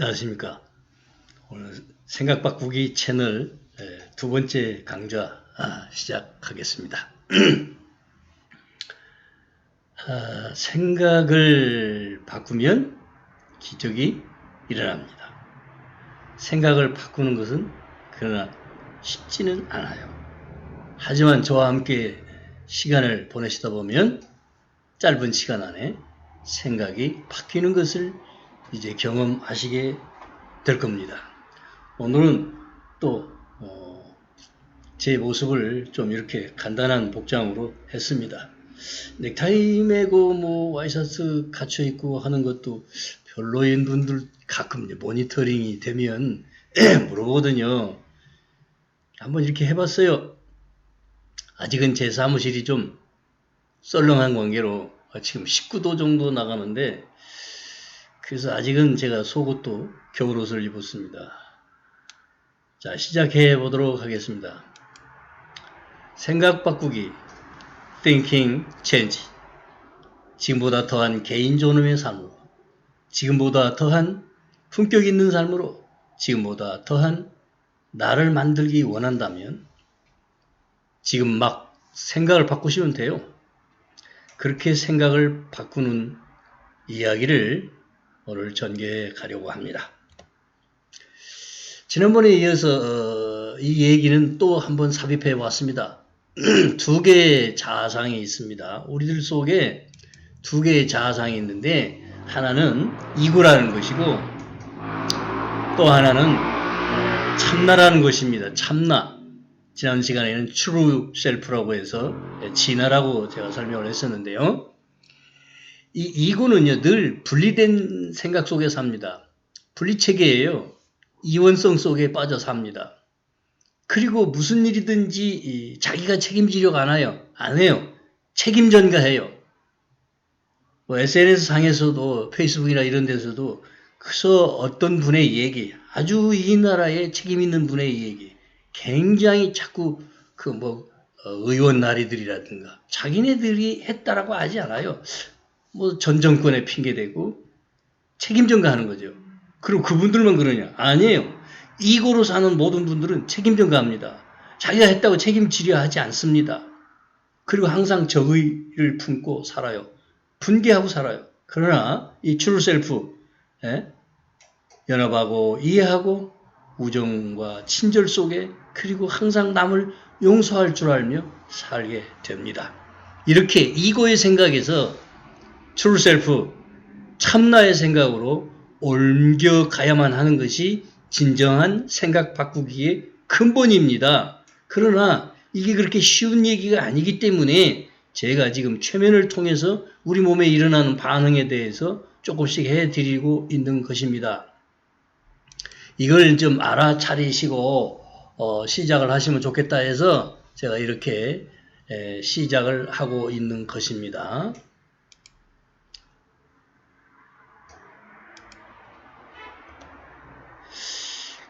어떠십니까? 오늘 생각 바꾸기 채널 두 번째 강좌 시작하겠습니다. 생각을 바꾸면 기적이 일어납니다. 생각을 바꾸는 것은 그러나 쉽지는 않아요. 하지만 저와 함께 시간을 보내시다 보면 짧은 시간 안에 생각이 바뀌는 것을 이제 경험하시게 될 겁니다. 오늘은 또 제 모습을 좀 이렇게 간단한 복장으로 했습니다. 넥타이 매고 와이셔츠 갖춰 입고 하는 것도 별로인 분들 가끔 모니터링이 되면 물어보거든요. 한번 이렇게 해봤어요. 아직은 제 사무실이 좀 썰렁한 관계로 지금 19도 정도 나가는데, 그래서 아직은 제가 속옷도 겨울옷을 입었습니다. 자, 시작해 보도록 하겠습니다. 생각 바꾸기, Thinking Change. 지금보다 더한 개인 존엄의 삶으로, 지금보다 더한 품격 있는 삶으로, 지금보다 더한 나를 만들기 원한다면 지금 막 생각을 바꾸시면 돼요. 그렇게 생각을 바꾸는 이야기를 오늘 전개해 가려고 합니다. 지난번에 이어서 이 얘기는 또 한번 삽입해 왔습니다. 두 개의 자아상이 있습니다. 우리들 속에 두 개의 자아상이 있는데, 하나는 이고라는 것이고 또 하나는 참나라는 것입니다. 참나. 지난 시간에는 true self라고 해서 진화라고 제가 설명을 했었는데요. 이 이고는요, 늘 분리된 생각 속에 삽니다. 분리체계예요. 이원성 속에 빠져 삽니다. 그리고 무슨 일이든지 자기가 책임지려고 안 해요. 책임 전가해요. SNS 상에서도 페이스북이나 이런 데서도 그래서 어떤 분의 얘기, 아주 이 나라에 책임 있는 분의 얘기, 굉장히 자꾸 의원 나리들이라든가 자기네들이 했다라고 하지 않아요. 전 정권에 핑계대고 책임 전가하는 거죠. 그리고 그분들만 그러냐? 아니에요. 이고로 사는 모든 분들은 책임 전가합니다. 자기가 했다고 책임지려 하지 않습니다. 그리고 항상 적의를 품고 살아요. 분개하고 살아요. 그러나 이 트루 셀프, 연합하고 이해하고 우정과 친절 속에, 그리고 항상 남을 용서할 줄 알며 살게 됩니다. 이렇게 이고의 생각에서 트루 셀프, 참나의 생각으로 옮겨가야만 하는 것이 진정한 생각 바꾸기의 근본입니다. 그러나 이게 그렇게 쉬운 얘기가 아니기 때문에 제가 지금 최면을 통해서 우리 몸에 일어나는 반응에 대해서 조금씩 해드리고 있는 것입니다. 이걸 좀 알아차리시고 시작을 하시면 좋겠다 해서 제가 이렇게 시작을 하고 있는 것입니다.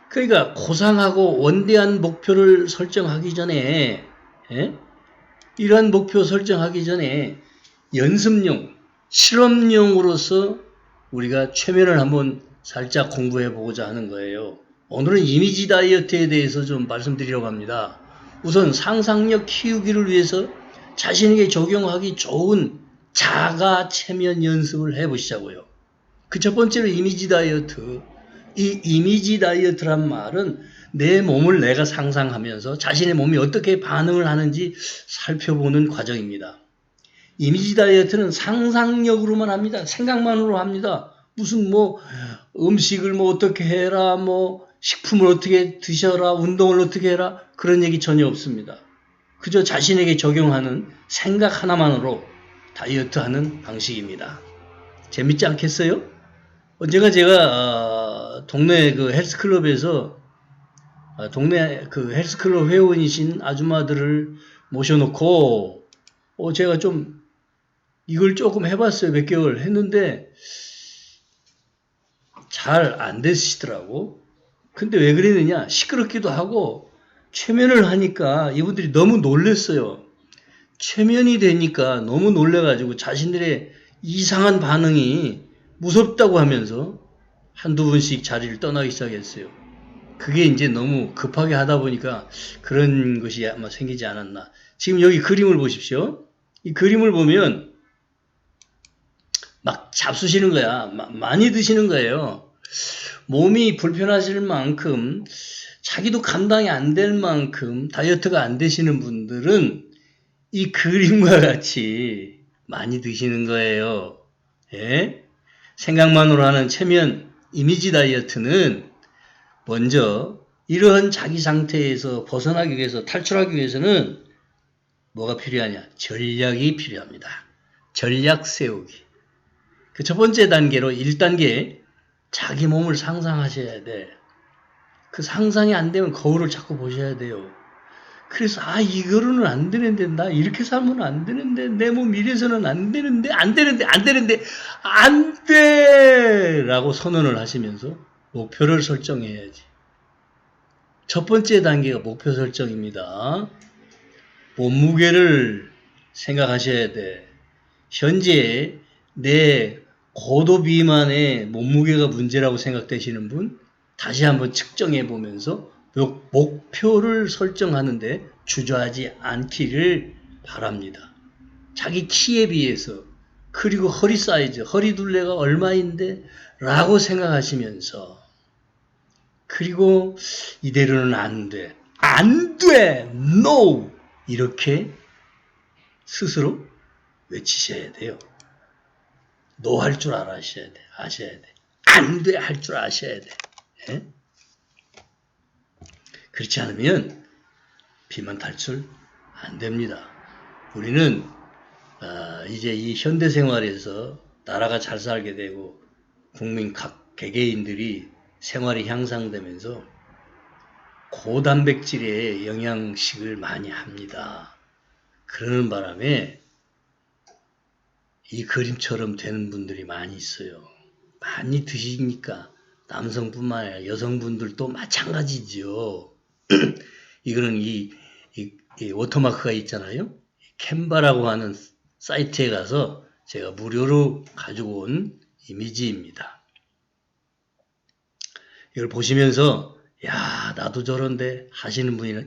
그러니까 고상하고 원대한 목표를 설정하기 전에, 이러한 목표 설정하기 전에 연습용, 실험용으로서 우리가 최면을 한번 살짝 공부해 보고자 하는 거예요. 오늘은 이미지 다이어트에 대해서 좀 말씀드리려고 합니다. 우선 상상력 키우기를 위해서 자신에게 적용하기 좋은 자가 체면 연습을 해보시자고요. 그 첫 번째로 이미지 다이어트. 이 이미지 다이어트란 말은 내 몸을 내가 상상하면서 자신의 몸이 어떻게 반응을 하는지 살펴보는 과정입니다. 이미지 다이어트는 상상력으로만 합니다. 생각만으로 합니다. 무슨 음식을 어떻게 해라, 식품을 어떻게 드셔라, 운동을 어떻게 해라, 그런 얘기 전혀 없습니다. 그저 자신에게 적용하는 생각 하나만으로 다이어트하는 방식입니다. 재밌지 않겠어요? 언젠가 제가 동네 헬스클럽에서 동네 헬스클럽 회원이신 아줌마들을 모셔놓고 제가 좀 이걸 조금 해봤어요. 몇 개월 했는데 잘 안 되시더라고. 근데 왜 그랬느냐? 시끄럽기도 하고 최면을 하니까 이분들이 너무 놀랐어요. 최면이 되니까 너무 놀래가지고 자신들의 이상한 반응이 무섭다고 하면서 한두 분씩 자리를 떠나기 시작했어요. 그게 이제 너무 급하게 하다 보니까 그런 것이 아마 생기지 않았나. 지금 여기 그림을 보십시오. 이 그림을 보면 막 잡수시는 거야. 많이 드시는 거예요. 몸이 불편하실 만큼 자기도 감당이 안 될 만큼 다이어트가 안 되시는 분들은 이 그림과 같이 많이 드시는 거예요. 예? 생각만으로 하는 체면 이미지 다이어트는 먼저 이러한 자기 상태에서 벗어나기 위해서 탈출하기 위해서는 뭐가 필요하냐? 전략이 필요합니다. 전략 세우기. 그 첫 번째 단계로 1단계 자기 몸을 상상하셔야 돼. 그 상상이 안 되면 거울을 자꾸 보셔야 돼요. 그래서 이거로는 안 되는데 나 이렇게 살면 안 되는데 내 몸 이래서는 안 되는데 안 돼! 라고 선언을 하시면서 목표를 설정해야지. 첫 번째 단계가 목표 설정입니다. 몸무게를 생각하셔야 돼. 현재 내 고도 비만의 몸무게가 문제라고 생각되시는 분 다시 한번 측정해 보면서 목표를 설정하는데 주저하지 않기를 바랍니다. 자기 키에 비해서 그리고 허리 사이즈, 허리 둘레가 얼마인데 라고 생각하시면서 그리고 이대로는 안 돼. 안 돼! No! 이렇게 스스로 외치셔야 돼요. No 할 줄 아셔야 돼. 안 돼! 할 줄 아셔야 돼. 예? 그렇지 않으면 비만 탈출 안 됩니다. 우리는 이제 이 현대 생활에서 나라가 잘 살게 되고 국민 각 개개인들이 생활이 향상되면서 고단백질의 영양식을 많이 합니다. 그러는 바람에 이 그림처럼 되는 분들이 많이 있어요. 많이 드시니까 남성뿐만 아니라 여성분들도 마찬가지죠. 이거는 이 워터마크가 있잖아요. 캔바라고 하는 사이트에 가서 제가 무료로 가지고 온 이미지입니다. 이걸 보시면서 야 나도 저런데 하시는 분이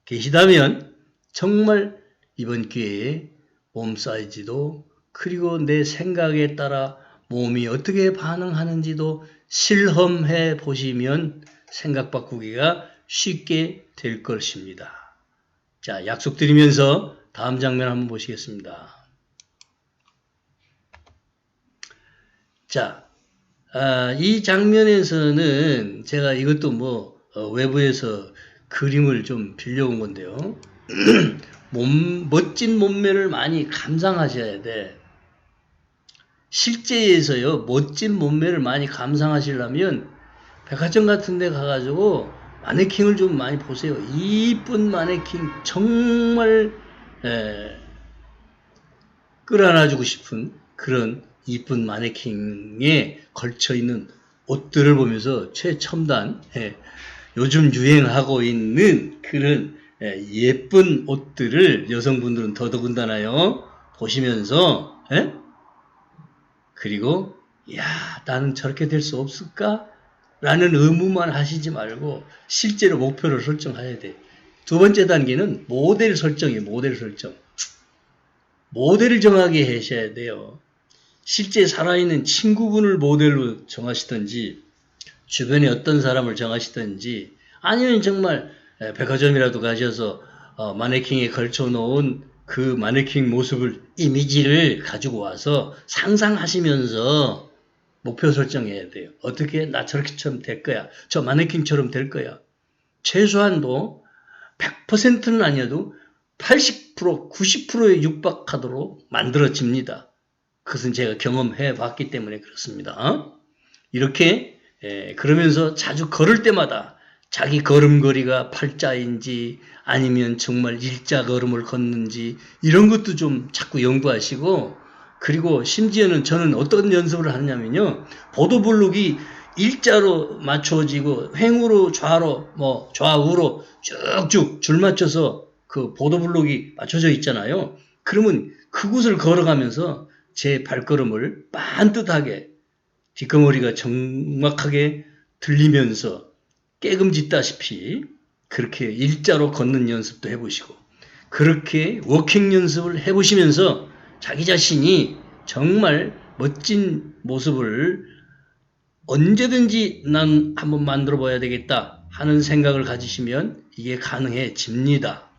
계시다면 정말 이번 기회에 몸 사이즈도 그리고 내 생각에 따라 몸이 어떻게 반응하는지도 실험해 보시면 생각 바꾸기가 쉽게 될 것입니다. 자, 약속드리면서 다음 장면 한번 보시겠습니다. 자, 이 장면에서는 제가 이것도 외부에서 그림을 좀 빌려온 건데요. 멋진 몸매를 많이 감상하셔야 돼. 실제에서요, 멋진 몸매를 많이 감상하시려면 백화점 같은 데 가가지고 마네킹을 좀 많이 보세요. 이쁜 마네킹, 정말 끌어안아주고 싶은 그런 이쁜 마네킹에 걸쳐있는 옷들을 보면서 최첨단, 요즘 유행하고 있는 그런 예쁜 옷들을 여성분들은 더더군다나요 보시면서 그리고 나는 저렇게 될 수 없을까? 라는 의무만 하시지 말고 실제로 목표를 설정해야 돼. 두 번째 단계는 모델 설정이에요. 모델 설정. 모델을 정하게 하셔야 돼요. 실제 살아있는 친구분을 모델로 정하시든지 주변에 어떤 사람을 정하시든지 아니면 정말 백화점이라도 가셔서 마네킹에 걸쳐놓은 그 마네킹 모습을 이미지를 가지고 와서 상상하시면서 목표 설정해야 돼요. 어떻게 나 저렇게처럼 될 거야. 저 마네킹처럼 될 거야. 최소한도 100%는 아니어도 80%, 90%에 육박하도록 만들어집니다. 그것은 제가 경험해 봤기 때문에 그렇습니다. 이렇게 그러면서 자주 걸을 때마다 자기 걸음걸이가 팔자인지 아니면 정말 일자 걸음을 걷는지 이런 것도 좀 자꾸 연구하시고 그리고 심지어는 저는 어떤 연습을 하냐면요. 보도블록이 일자로 맞춰지고 횡으로 좌로 좌우로 쭉쭉 줄 맞춰서 그 보도블록이 맞춰져 있잖아요. 그러면 그곳을 걸어가면서 제 발걸음을 반듯하게 뒷거머리가 정확하게 들리면서 깨금짓다시피 그렇게 일자로 걷는 연습도 해보시고 그렇게 워킹 연습을 해보시면서 자기 자신이 정말 멋진 모습을 언제든지 난 한번 만들어 봐야 되겠다 하는 생각을 가지시면 이게 가능해집니다.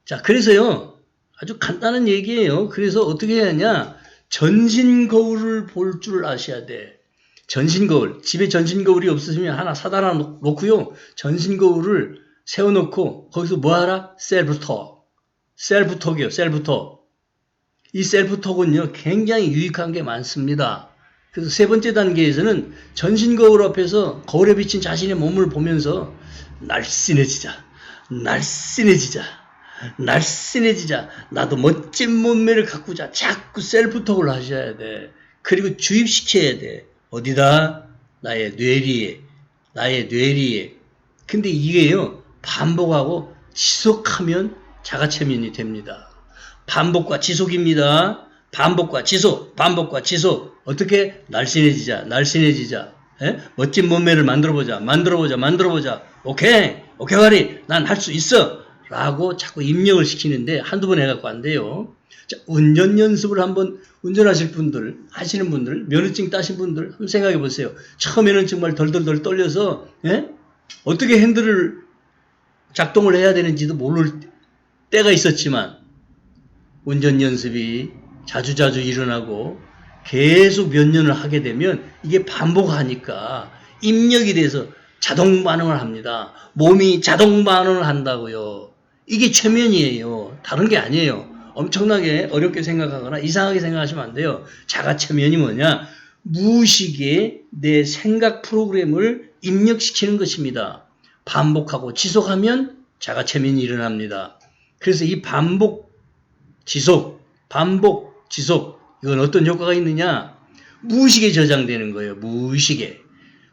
자, 그래서요, 아주 간단한 얘기예요. 그래서 어떻게 해야 하냐, 전신 거울을 볼 줄 아셔야 돼. 전신 거울, 집에 전신 거울이 없으시면 하나 사다 놓고요, 전신 거울을 세워놓고 거기서 뭐 하라? 셀프톡. 셀프톡이요, 셀프톡. 이 셀프톡은요, 굉장히 유익한 게 많습니다. 그래서 세 번째 단계에서는 전신 거울 앞에서 거울에 비친 자신의 몸을 보면서 날씬해지자, 날씬해지자, 날씬해지자, 나도 멋진 몸매를 가꾸자. 자꾸 셀프톡을 하셔야 돼. 그리고 주입시켜야 돼. 어디다? 나의 뇌리에, 나의 뇌리에. 근데 이게요, 반복하고 지속하면 자가체면이 됩니다. 반복과 지속입니다. 반복과 지속, 반복과 지속. 어떻게? 날씬해지자, 날씬해지자. 에? 멋진 몸매를 만들어보자, 만들어보자, 만들어보자. 오케이, 오케이, 와리. 난 할 수 있어. 라고 자꾸 입력을 시키는데 한두 번 해갖고 안 돼요. 자, 운전 연습을 한번 운전하실 분들, 하시는 분들, 면허증 따신 분들 한번 생각해 보세요. 처음에는 정말 덜덜덜 떨려서 어떻게 핸들을 작동을 해야 되는지도 모를 때가 있었지만 운전 연습이 자주자주 일어나고 계속 몇 년을 하게 되면 이게 반복하니까 입력이 돼서 자동 반응을 합니다. 몸이 자동 반응을 한다고요. 이게 최면이에요. 다른 게 아니에요. 엄청나게 어렵게 생각하거나 이상하게 생각하시면 안 돼요. 자가체면이 뭐냐? 무의식에 내 생각 프로그램을 입력시키는 것입니다. 반복하고 지속하면 자가체면이 일어납니다. 그래서 이 반복, 지속, 반복, 지속 이건 어떤 효과가 있느냐? 무의식에 저장되는 거예요. 무의식에.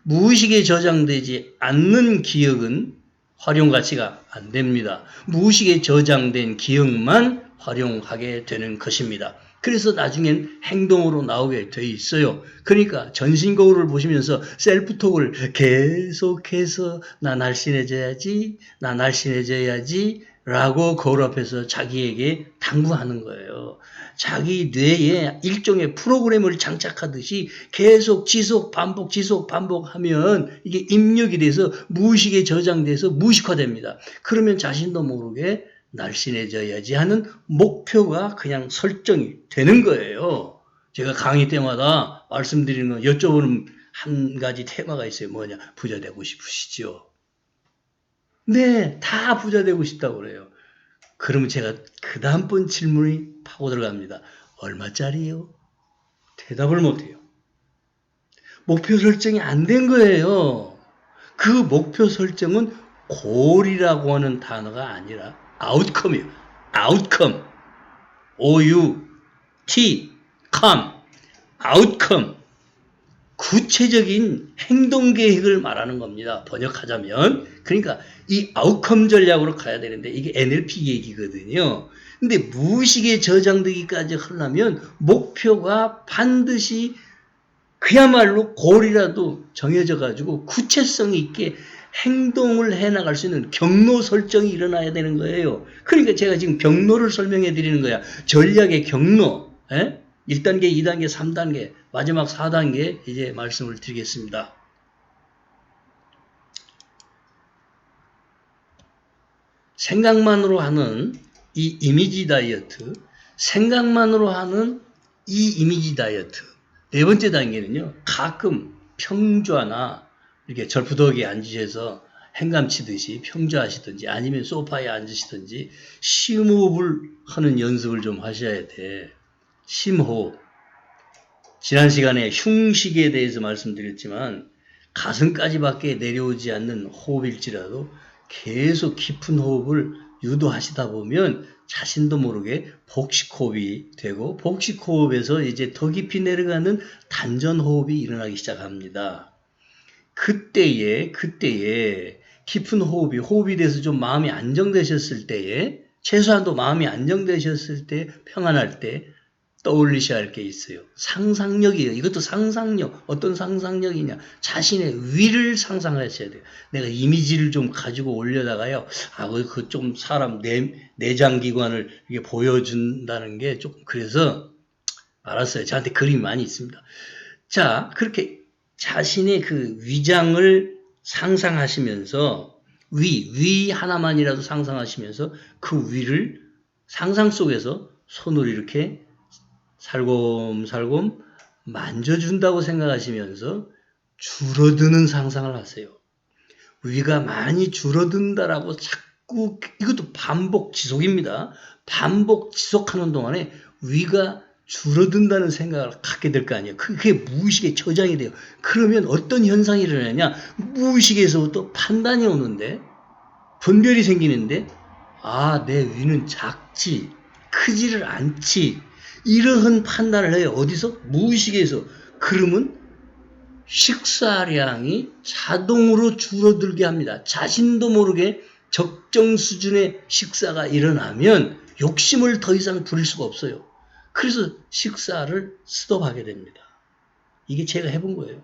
무의식에 저장되지 않는 기억은 활용 가치가 안 됩니다. 무의식에 저장된 기억만 활용하게 되는 것입니다. 그래서 나중엔 행동으로 나오게 돼 있어요. 그러니까 전신 거울을 보시면서 셀프톡을 계속해서 나 날씬해져야지, 나 날씬해져야지 라고 거울 앞에서 자기에게 당부하는 거예요. 자기 뇌에 일종의 프로그램을 장착하듯이 계속 지속 반복하면 이게 입력이 돼서 무의식에 저장돼서 무의식화됩니다. 그러면 자신도 모르게 날씬해져야지 하는 목표가 그냥 설정이 되는 거예요. 제가 강의 때마다 말씀드리는 건 여쭤보는 한 가지 테마가 있어요. 뭐냐? 부자 되고 싶으시죠? 네, 다 부자 되고 싶다고 그래요. 그러면 제가 그 다음번 질문이 파고 들어갑니다. 얼마짜리요? 대답을 못해요. 목표 설정이 안 된 거예요. 그 목표 설정은 골이라고 하는 단어가 아니라 outcome이에요. outcome. O-U-T, come. outcome. 구체적인 행동 계획을 말하는 겁니다. 번역하자면. 그러니까 이 아웃컴 전략으로 가야 되는데 이게 NLP 얘기거든요. 근데 무의식에 저장되기까지 하려면 목표가 반드시 그야말로 골이라도 정해져 가지고 구체성 있게 행동을 해나갈 수 있는 경로 설정이 일어나야 되는 거예요. 그러니까 제가 지금 경로를 설명해 드리는 거야. 전략의 경로. 1단계, 2단계, 3단계, 마지막 4단계 이제 말씀을 드리겠습니다. 생각만으로 하는 이 이미지 다이어트, 생각만으로 하는 이 이미지 다이어트. 네 번째 단계는요, 가끔 평좌나 이렇게 절푸덕에 앉으셔서 행감 치듯이 평좌하시든지 아니면 소파에 앉으시든지 심호흡을 하는 연습을 좀 하셔야 돼. 심호흡. 지난 시간에 흉식에 대해서 말씀드렸지만 가슴까지밖에 내려오지 않는 호흡일지라도 계속 깊은 호흡을 유도하시다 보면 자신도 모르게 복식호흡이 되고 복식호흡에서 이제 더 깊이 내려가는 단전호흡이 일어나기 시작합니다. 그때에 깊은 호흡이 돼서 좀 마음이 안정되셨을 때에 최소한도 마음이 안정되셨을 때 평안할 때 떠올리셔야 할 게 있어요. 상상력이에요. 이것도 상상력. 어떤 상상력이냐. 자신의 위를 상상하셔야 돼요. 내가 이미지를 좀 가지고 올려다가요. 그 좀 사람 내장기관을 이게 보여준다는 게 조금 그래서 알았어요. 저한테 그림이 많이 있습니다. 자, 그렇게 자신의 그 위장을 상상하시면서 위 하나만이라도 상상하시면서 그 위를 상상 속에서 손으로 이렇게 살곰살곰 만져준다고 생각하시면서 줄어드는 상상을 하세요. 위가 많이 줄어든다라고 자꾸, 이것도 반복 지속입니다. 반복 지속하는 동안에 위가 줄어든다는 생각을 갖게 될 거 아니에요. 그게 무의식에 저장이 돼요. 그러면 어떤 현상이 일어나냐? 무의식에서부터 판단이 오는데, 분별이 생기는데, 내 위는 작지, 크지를 않지, 이러한 판단을 해요. 어디서? 무의식에서. 그러면 식사량이 자동으로 줄어들게 합니다. 자신도 모르게 적정 수준의 식사가 일어나면 욕심을 더 이상 부릴 수가 없어요. 그래서 식사를 스톱하게 됩니다. 이게 제가 해본 거예요.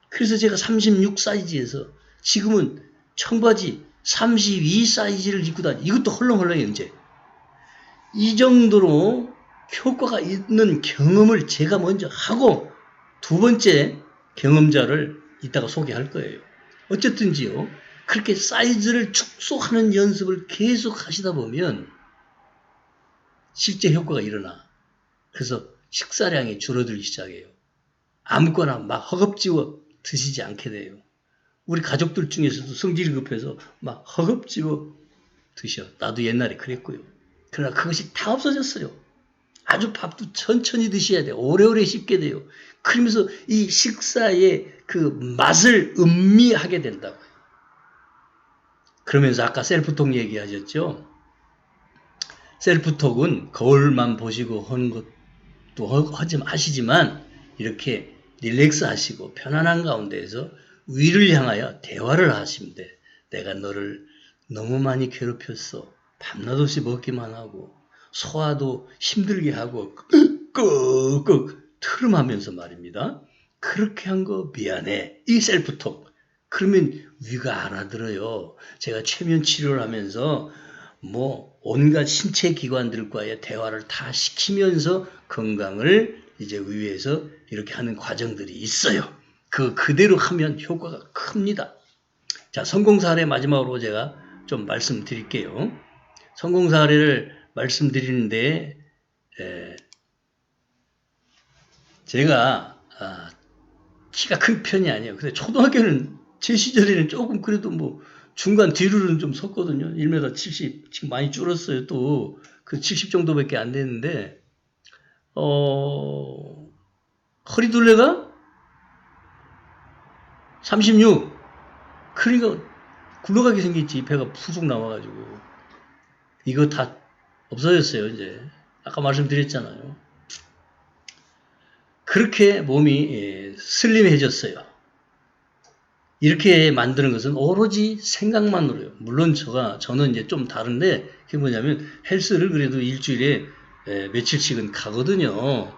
그래서 제가 36 사이즈에서 지금은 청바지 32 사이즈를 입고 다니. 이것도 헐렁헐렁해요, 이제. 이 정도로 효과가 있는 경험을 제가 먼저 하고 두 번째 경험자를 이따가 소개할 거예요. 어쨌든지요. 그렇게 사이즈를 축소하는 연습을 계속 하시다 보면 실제 효과가 일어나. 그래서 식사량이 줄어들기 시작해요. 아무거나 막 허겁지겁 드시지 않게 돼요. 우리 가족들 중에서도 성질이 급해서 막 허겁지겁 드셔. 나도 옛날에 그랬고요. 그러나 그것이 다 없어졌어요. 아주 밥도 천천히 드셔야 돼요. 오래오래 씹게 돼요. 그러면서 이 식사의 그 맛을 음미하게 된다고요. 그러면서 아까 셀프톡 얘기하셨죠? 셀프톡은 거울만 보시고 하는 것도 하시지만 이렇게 릴렉스 하시고 편안한 가운데에서 위를 향하여 대화를 하시면 돼. 내가 너를 너무 많이 괴롭혔어. 밤낮 없이 먹기만 하고 소화도 힘들게 하고 끄끄 트름하면서 말입니다. 그렇게 한 거 미안해. 이 셀프톡. 그러면 위가 알아들어요. 제가 최면 치료를 하면서 온갖 신체 기관들과의 대화를 다 시키면서 건강을 이제 위에서 이렇게 하는 과정들이 있어요. 그대로 하면 효과가 큽니다. 자, 성공 사례 마지막으로 제가 좀 말씀드릴게요. 성공 사례를 말씀드리는데 제가 키가 큰 편이 아니에요. 근데 초등학교는 제 시절에는 조금 그래도 중간 뒤로는 좀 섰거든요. 1m 70 지금 많이 줄었어요. 또 그 70 정도밖에 안 됐는데 허리둘레가 36. 그러니까 굴러가게 생겼지. 배가 푸쑥 나와가지고 이거 다 없어졌어요. 이제 아까 말씀드렸잖아요. 그렇게 몸이 슬림해졌어요. 이렇게 만드는 것은 오로지 생각만으로요. 물론 저는 이제 좀 다른데 그게 뭐냐면 헬스를 그래도 일주일에 며칠씩은 가거든요.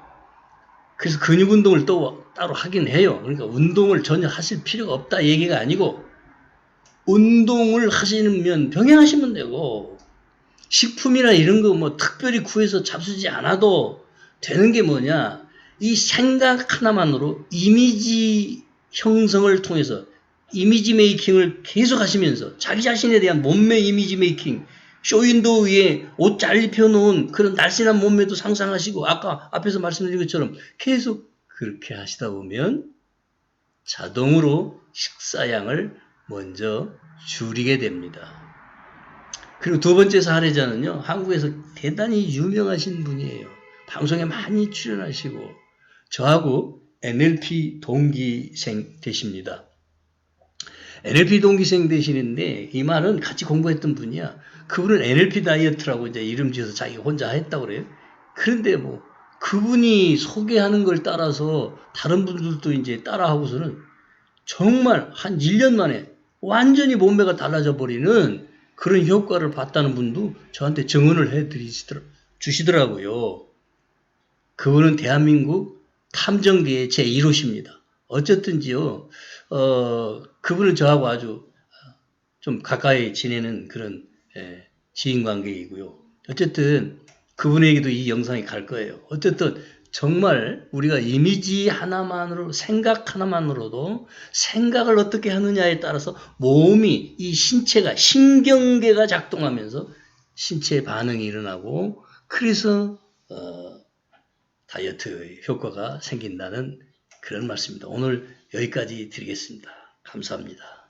그래서 근육 운동을 또 따로 하긴 해요. 그러니까 운동을 전혀 하실 필요가 없다 얘기가 아니고 운동을 하시면 병행하시면 되고 식품이나 이런 거 특별히 구해서 잡수지 않아도 되는 게 뭐냐, 이 생각 하나만으로 이미지 형성을 통해서 이미지 메이킹을 계속 하시면서 자기 자신에 대한 몸매 이미지 메이킹, 쇼윈도 위에 옷 잘 입혀놓은 그런 날씬한 몸매도 상상하시고 아까 앞에서 말씀드린 것처럼 계속 그렇게 하시다 보면 자동으로 식사량을 먼저 줄이게 됩니다. 그리고 두 번째 사례자는요, 한국에서 대단히 유명하신 분이에요. 방송에 많이 출연하시고 저하고 NLP 동기생 되십니다. NLP 동기생 되시는데 이 말은 같이 공부했던 분이야. 그분은 NLP 다이어트라고 이제 이름 지어서 자기 혼자 했다고 그래요. 그런데 그분이 소개하는 걸 따라서 다른 분들도 이제 따라하고서는 정말 한 1년 만에 완전히 몸매가 달라져 버리는 그런 효과를 봤다는 분도 저한테 증언을 주시더라고요. 그분은 대한민국 탐정계의 제1호십니다. 어쨌든지요, 그분은 저하고 아주 좀 가까이 지내는 그런 지인 관계이고요. 어쨌든 그분에게도 이 영상이 갈 거예요. 어쨌든 정말 우리가 이미지 하나만으로, 생각 하나만으로도 생각을 어떻게 하느냐에 따라서 몸이, 이 신체가, 신경계가 작동하면서 신체 반응이 일어나고, 그래서 다이어트 효과가 생긴다는 그런 말씀입니다. 오늘 여기까지 드리겠습니다. 감사합니다.